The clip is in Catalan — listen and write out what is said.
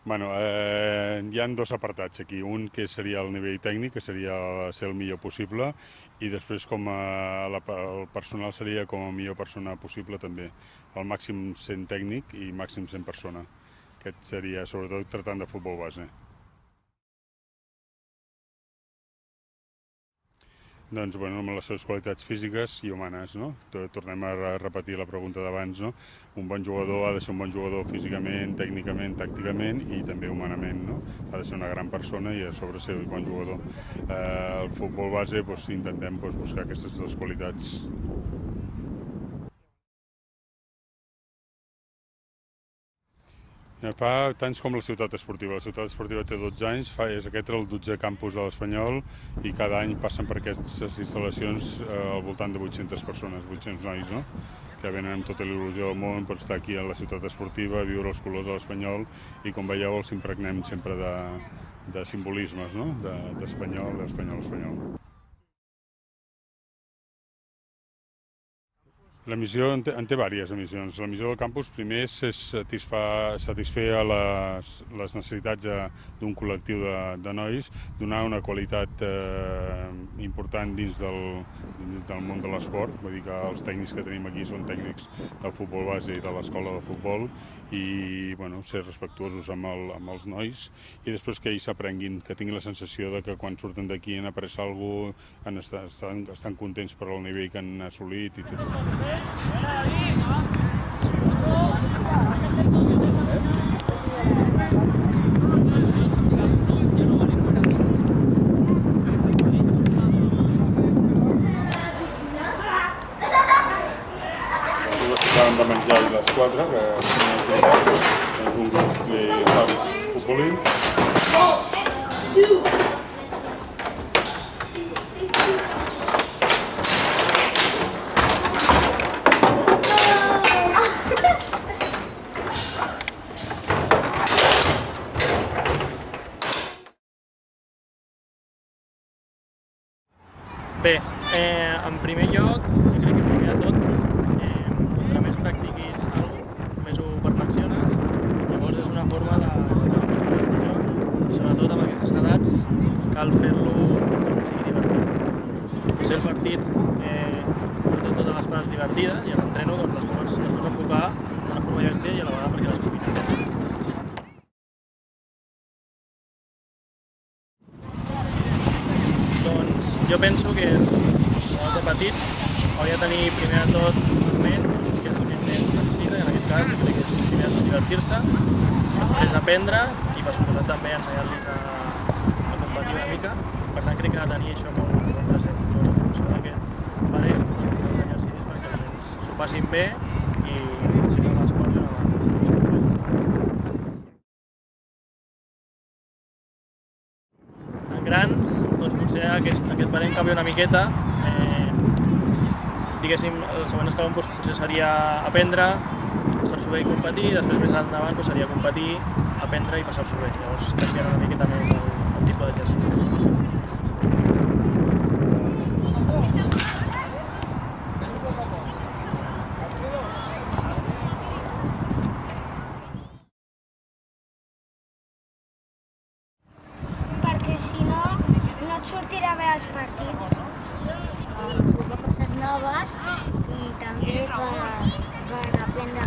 Bueno, hi ha dos apartats aquí. Un que seria el nivell tècnic, que seria ser el millor possible, i després el personal seria com a millor persona possible també. El màxim sent tècnic i màxim sent persona. Aquest seria sobretot tractant de futbol base. Doncs, bueno, amb les seves qualitats físiques i humanes, no? Tornem a repetir la pregunta d'abans, no? Un bon jugador ha de ser un bon jugador físicament, tècnicament, tàcticament i també humanament, no? Ha de ser una gran persona i a sobre ser un bon jugador. Al futbol base intentem buscar aquestes dues qualitats. Fa tants com la ciutat esportiva. La ciutat esportiva té 12 anys, aquest és el 12è campus de l'Espanyol i cada any passen per aquestes instal·lacions al voltant de 800 persones, 800 nois, no? Que venen amb tota l'il·lusió del món per estar aquí a la ciutat esportiva, viure els colors de l'Espanyol i, com veieu, els impregnem sempre de simbolismes, no? D'Espanyol, espanyol. La missió en té diverses missions. La missió del campus primer és satisfer a les necessitats d'un col·lectiu de nois, donar una qualitat important dins del món de l'esport. Vull dir que els tècnics que tenim aquí són tècnics del futbol base i de l'escola de futbol i ser respectuosos amb els nois i després que ells s'aprenguin, que tinguin la sensació de que quan surten d'aquí han après alguna cosa, estan contents per el nivell que han assolit i tot això. Acabem de menjar i les 4, que és un grup que està futbolint. Bé, en primer lloc, jo crec que primer de tot, contra més practiquis alguna cosa, més ho perfecciones. Llavors és una forma de joc, i sobretot amb aquestes edats cal fer-lo que sigui divertit. Potser el partit no té totes les parts divertides i a l'entreno les pots enfocar d'una forma divertida i a la vegada perquè les domines. Jo penso que els de petits hauria de tenir primer de tot un ment, que és el que necessita, i en aquest cas crec que és primer de tot divertir-se, després aprendre i per suposat també ensenyar-los a competir una mica. Per tant crec que ha de tenir això molt present. Llavors en funció d'aquest barem, els exercicis perquè els nens s'ho passin bé i si no l'esport ja no grans, doncs potser aquest barem canvia una miqueta. Diguéssim, el següent escaló potser seria aprendre, passar-s'ho bé i competir, després més endavant seria competir, aprendre i passar-s'ho bé. Llavors canviarà una miqueta més el tipus d'exercicis. Perquè si no, no et sortirà bé els partits. Per provar coses noves i també per aprendre